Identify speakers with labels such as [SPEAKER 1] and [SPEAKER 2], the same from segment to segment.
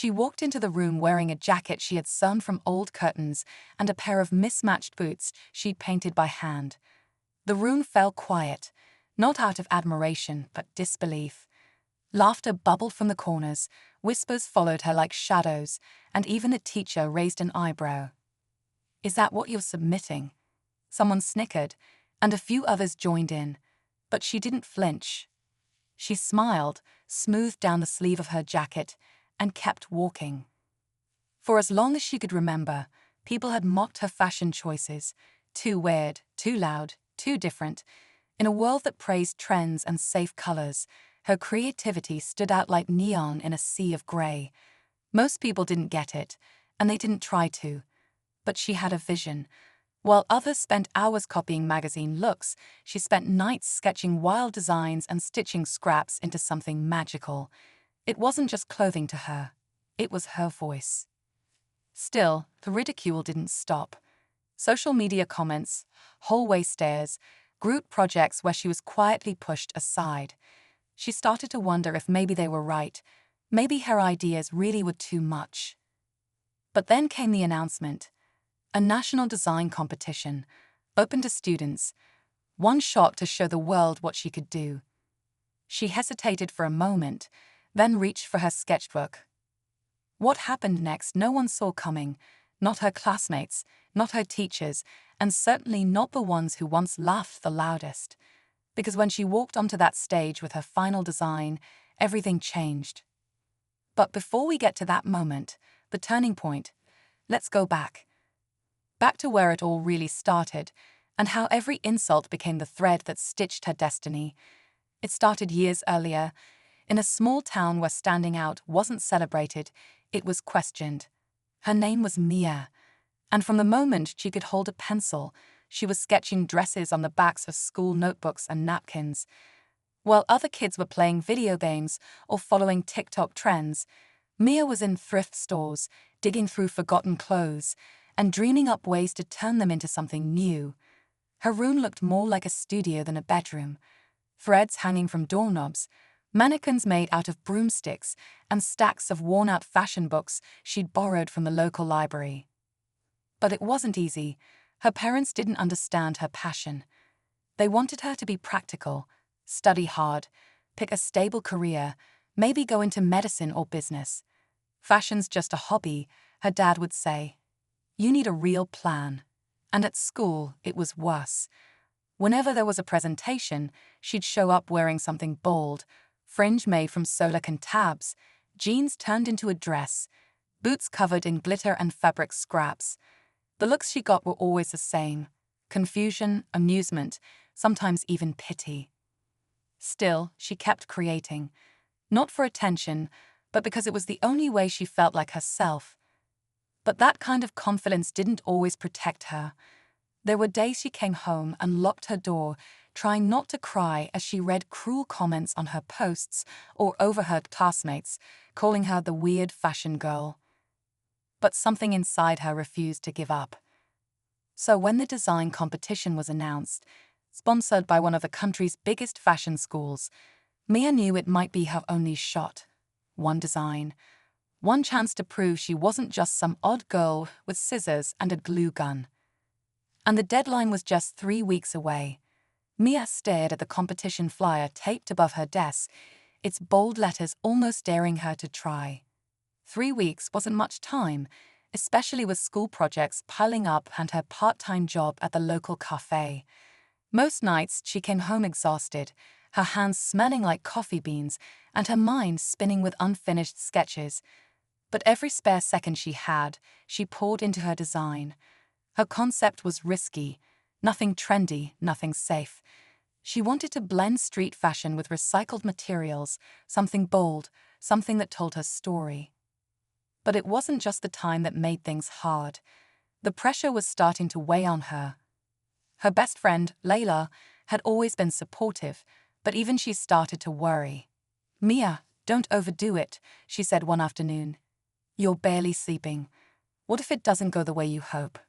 [SPEAKER 1] She walked into the room wearing a jacket she had sewn from old curtains and a pair of mismatched boots she'd painted by hand. The room fell quiet, not out of admiration but disbelief. Laughter bubbled from the corners, whispers followed her like shadows, and even the teacher raised an eyebrow. "Is that what you're submitting?" Someone snickered, and a few others joined in, but she didn't flinch. She smiled, smoothed down the sleeve of her jacket, and kept walking. For as long as she could remember, people had mocked her fashion choices. Too weird, too loud, too different. In a world that praised trends and safe colors, her creativity stood out like neon in a sea of gray. Most people didn't get it, and they didn't try to. But she had a vision. While others spent hours copying magazine looks, she spent nights sketching wild designs and stitching scraps into something magical. It wasn't just clothing to her. It was her voice. Still, the ridicule didn't stop. Social media comments, hallway stares, group projects where she was quietly pushed aside. She started to wonder if maybe they were right. Maybe her ideas really were too much. But then came the announcement. A national design competition, open to students. One shot to show the world what she could do. She hesitated for a moment, then reached for her sketchbook. What happened next no one saw coming, not her classmates, not her teachers, and certainly not the ones who once laughed the loudest. Because when she walked onto that stage with her final design, everything changed. But before we get to that moment, the turning point, let's go back. Back to where it all really started, and how every insult became the thread that stitched her destiny. It started years earlier, in a small town where standing out wasn't celebrated, it was questioned. Her name was Mia, and from the moment she could hold a pencil, she was sketching dresses on the backs of school notebooks and napkins. While other kids were playing video games or following TikTok trends, Mia was in thrift stores, digging through forgotten clothes, and dreaming up ways to turn them into something new. Her room looked more like a studio than a bedroom. Threads hanging from doorknobs, mannequins made out of broomsticks, and stacks of worn-out fashion books she'd borrowed from the local library. But it wasn't easy. Her parents didn't understand her passion. They wanted her to be practical, study hard, pick a stable career, maybe go into medicine or business. "Fashion's just a hobby," her dad would say. "You need a real plan." And at school, it was worse. Whenever there was a presentation, she'd show up wearing something bold, fringe made from silicone tabs, jeans turned into a dress, boots covered in glitter and fabric scraps. The looks she got were always the same: confusion, amusement, sometimes even pity. Still, she kept creating, not for attention, but because it was the only way she felt like herself. But that kind of confidence didn't always protect her. There were days she came home and locked her door, trying not to cry as she read cruel comments on her posts or overheard classmates calling her the weird fashion girl. But something inside her refused to give up. So when the design competition was announced, sponsored by one of the country's biggest fashion schools, Mia knew it might be her only shot. One design. One chance to prove she wasn't just some odd girl with scissors and a glue gun. And the deadline was just 3 weeks away. Mia stared at the competition flyer taped above her desk, its bold letters almost daring her to try. 3 weeks wasn't much time, especially with school projects piling up and her part-time job at the local cafe. Most nights she came home exhausted, her hands smelling like coffee beans and her mind spinning with unfinished sketches. But every spare second she had, she poured into her design. Her concept was risky, nothing trendy, nothing safe. She wanted to blend street fashion with recycled materials, something bold, something that told her story. But it wasn't just the time that made things hard. The pressure was starting to weigh on her. Her best friend, Layla, had always been supportive, but even she started to worry. "Mia, don't overdo it," she said one afternoon. "You're barely sleeping. What if it doesn't go the way you hope?"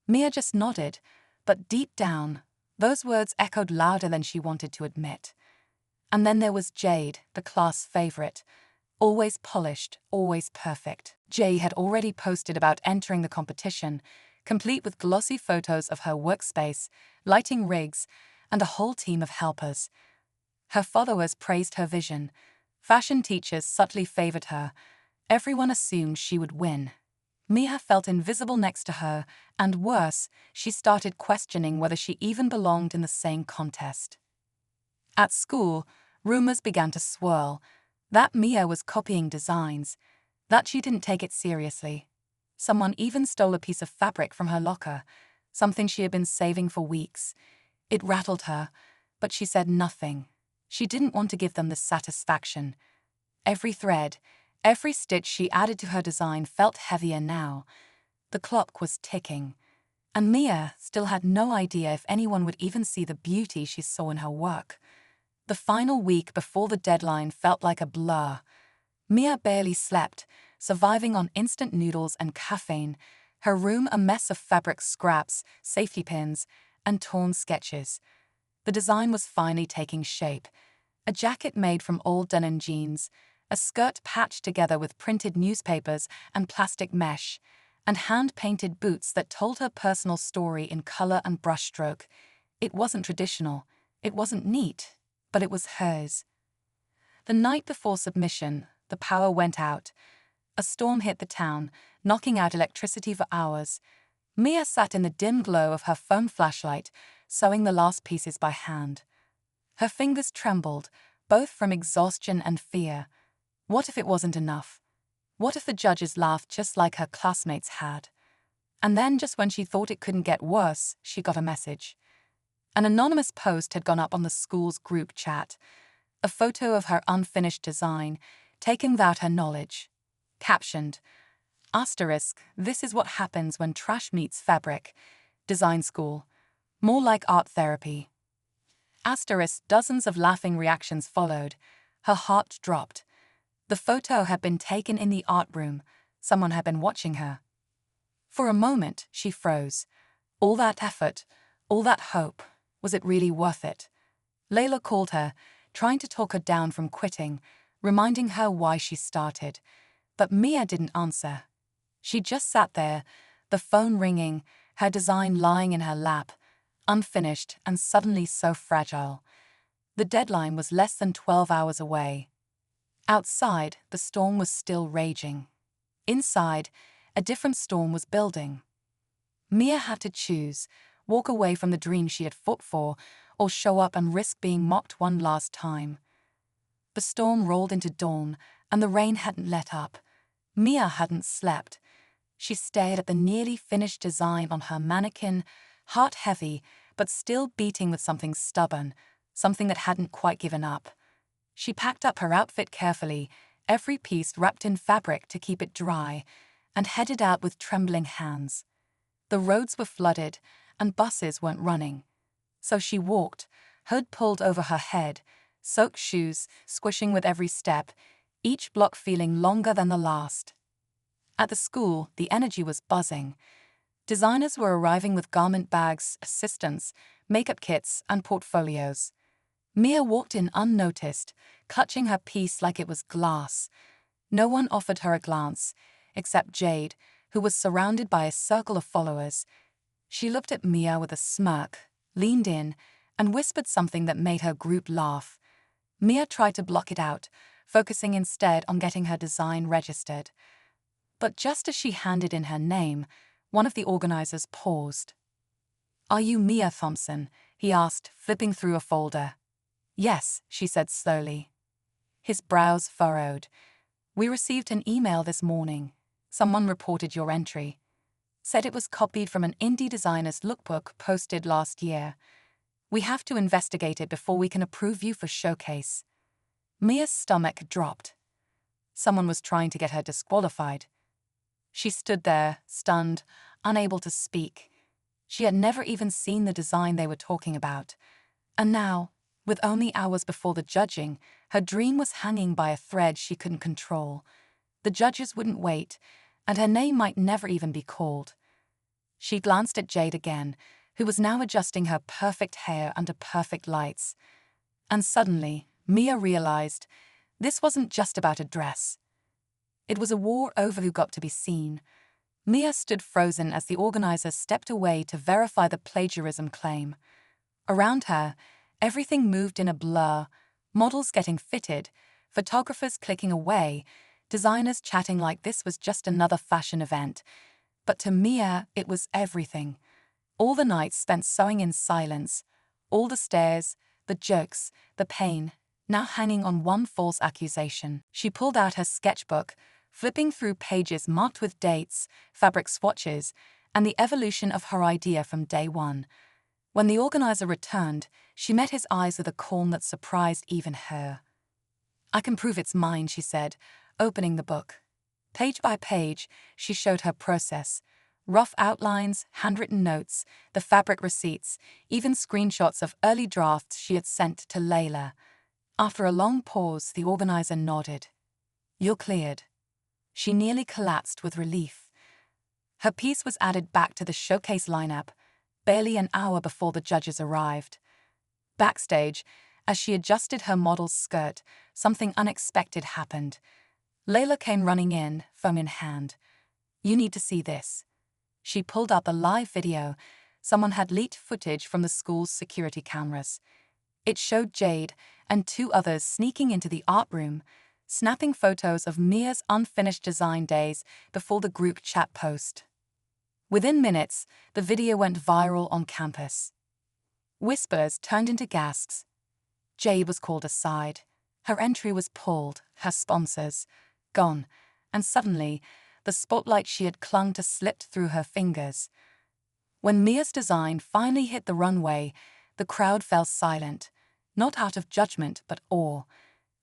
[SPEAKER 1] Mia just nodded, but deep down, those words echoed louder than she wanted to admit. And then there was Jade, the class favorite. Always polished, always perfect. Jay had already posted about entering the competition, complete with glossy photos of her workspace, lighting rigs, and a whole team of helpers. Her followers praised her vision. Fashion teachers subtly favored her. Everyone assumed she would win. Mia felt invisible next to her, and worse, she started questioning whether she even belonged in the same contest. At school, rumors began to swirl. That Mia was copying designs, that she didn't take it seriously. Someone even stole a piece of fabric from her locker, something she had been saving for weeks. It rattled her, but she said nothing. She didn't want to give them the satisfaction. Every thread, every stitch she added to her design felt heavier now. The clock was ticking, and Mia still had no idea if anyone would even see the beauty she saw in her work. The final week before the deadline felt like a blur. Mia barely slept, surviving on instant noodles and caffeine, her room a mess of fabric scraps, safety pins, and torn sketches. The design was finally taking shape. A jacket made from old denim jeans, a skirt patched together with printed newspapers and plastic mesh, and hand-painted boots that told her personal story in color and brushstroke. It wasn't traditional, it wasn't neat, but it was hers. The night before submission, the power went out. A storm hit the town, knocking out electricity for hours. Mia sat in the dim glow of her foam flashlight, sewing the last pieces by hand. Her fingers trembled, both from exhaustion and fear. What if it wasn't enough? What if the judges laughed just like her classmates had? And then, just when she thought it couldn't get worse, she got a message. An anonymous post had gone up on the school's group chat. A photo of her unfinished design, taken without her knowledge. Captioned, "Asterisk, this is what happens when trash meets fabric. Design school. More like art therapy." Asterisk, dozens of laughing reactions followed. Her heart dropped. The photo had been taken in the art room. Someone had been watching her. For a moment, she froze. All that effort, all that hope, was it really worth it? Layla called her, trying to talk her down from quitting, reminding her why she started. But Mia didn't answer. She just sat there, the phone ringing, her design lying in her lap, unfinished and suddenly so fragile. The deadline was less than 12 hours away. Outside, the storm was still raging. Inside, a different storm was building. Mia had to choose, walk away from the dream she had fought for, or show up and risk being mocked one last time. The storm rolled into dawn, and the rain hadn't let up. Mia hadn't slept. She stared at the nearly finished design on her mannequin, heart heavy, but still beating with something stubborn, something that hadn't quite given up. She packed up her outfit carefully, every piece wrapped in fabric to keep it dry, and headed out with trembling hands. The roads were flooded, and buses weren't running. So she walked, hood pulled over her head, soaked shoes squishing with every step, each block feeling longer than the last. At the school, the energy was buzzing. Designers were arriving with garment bags, assistants, makeup kits, and portfolios. Mia walked in unnoticed, clutching her piece like it was glass. No one offered her a glance, except Jade, who was surrounded by a circle of followers. She looked at Mia with a smirk, leaned in, and whispered something that made her group laugh. Mia tried to block it out, focusing instead on getting her design registered. But just as she handed in her name, one of the organizers paused. "Are you Mia Thompson?" he asked, flipping through a folder. "Yes," she said slowly. His brows furrowed. "We received an email this morning. Someone reported your entry. Said it was copied from an indie designer's lookbook posted last year. We have to investigate it before we can approve you for showcase." Mia's stomach dropped. Someone was trying to get her disqualified. She stood there, stunned, unable to speak. She had never even seen the design they were talking about. And now, with only hours before the judging, her dream was hanging by a thread she couldn't control. The judges wouldn't wait, and her name might never even be called. She glanced at Jade again, who was now adjusting her perfect hair under perfect lights. And suddenly, Mia realized This wasn't just about a dress. It was a war over who got to be seen. Mia stood frozen as the organizer stepped away to verify the plagiarism claim. Around her, everything moved in a blur, models getting fitted, photographers clicking away, designers chatting like this was just another fashion event. But to Mia, it was everything. All the nights spent sewing in silence, all the stares, the jokes, the pain, now hanging on one false accusation. She pulled out her sketchbook, flipping through pages marked with dates, fabric swatches, and the evolution of her idea from day one. When the organizer returned, she met his eyes with a calm that surprised even her. "I can prove it's mine," she said, opening the book. Page by page, she showed her process. Rough outlines, handwritten notes, the fabric receipts, even screenshots of early drafts she had sent to Layla. After a long pause, the organizer nodded. "You're cleared." She nearly collapsed with relief. Her piece was added back to the showcase lineup, barely an hour before the judges arrived. Backstage, as she adjusted her model's skirt, something unexpected happened. Layla came running in, phone in hand. "You need to see this." She pulled up a live video. Someone had leaked footage from the school's security cameras. It showed Jade and two others sneaking into the art room, snapping photos of Mia's unfinished design days before the group chat post. Within minutes, the video went viral on campus. Whispers turned into gasps. Jade was called aside. Her entry was pulled, her sponsors gone, and suddenly, the spotlight she had clung to slipped through her fingers. When Mia's design finally hit the runway, the crowd fell silent, not out of judgment but awe.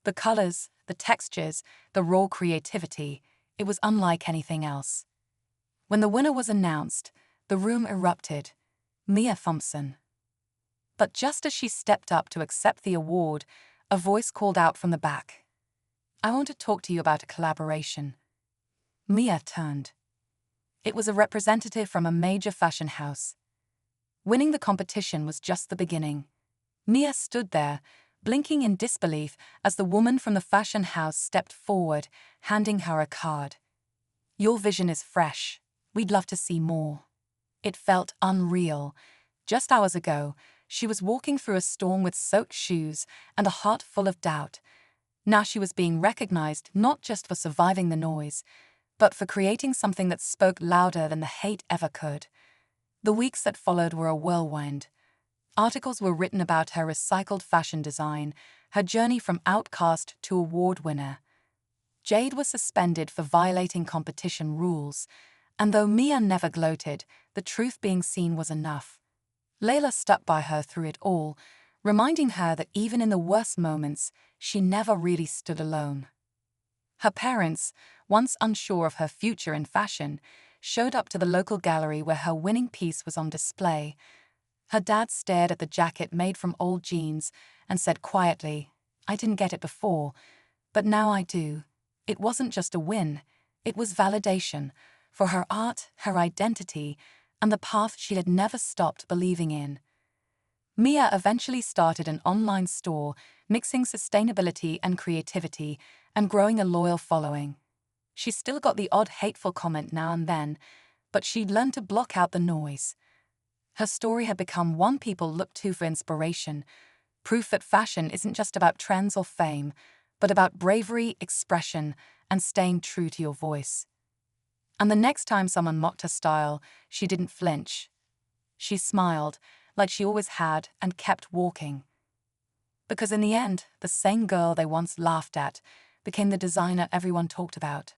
[SPEAKER 1] The colors, the textures, the raw creativity, it was unlike anything else. When the winner was announced, the room erupted. Mia Thompson. But just as she stepped up to accept the award, a voice called out from the back. "I want to talk to you about a collaboration." Mia turned. It was a representative from a major fashion house. Winning the competition was just the beginning. Mia stood there, blinking in disbelief as the woman from the fashion house stepped forward, handing her a card. "Your vision is fresh. We'd love to see more." It felt unreal. Just hours ago, she was walking through a storm with soaked shoes and a heart full of doubt. Now she was being recognized not just for surviving the noise, but for creating something that spoke louder than the hate ever could. The weeks that followed were a whirlwind. Articles were written about her recycled fashion design, her journey from outcast to award winner. Jade was suspended for violating competition rules, and though Mia never gloated, the truth being seen was enough. Layla stuck by her through it all, reminding her that even in the worst moments, she never really stood alone. Her parents, once unsure of her future in fashion, showed up to the local gallery where her winning piece was on display. Her dad stared at the jacket made from old jeans and said quietly, "I didn't get it before, but now I do." It wasn't just a win, it was validation for her art, her identity, and the path she had never stopped believing in. Mia eventually started an online store, mixing sustainability and creativity, and growing a loyal following. She still got the odd hateful comment now and then, but she'd learned to block out the noise. Her story had become one people look to for inspiration, proof that fashion isn't just about trends or fame, but about bravery, expression, and staying true to your voice. And the next time someone mocked her style, she didn't flinch. She smiled, like she always had, and kept walking. Because in the end, the same girl they once laughed at became the designer everyone talked about.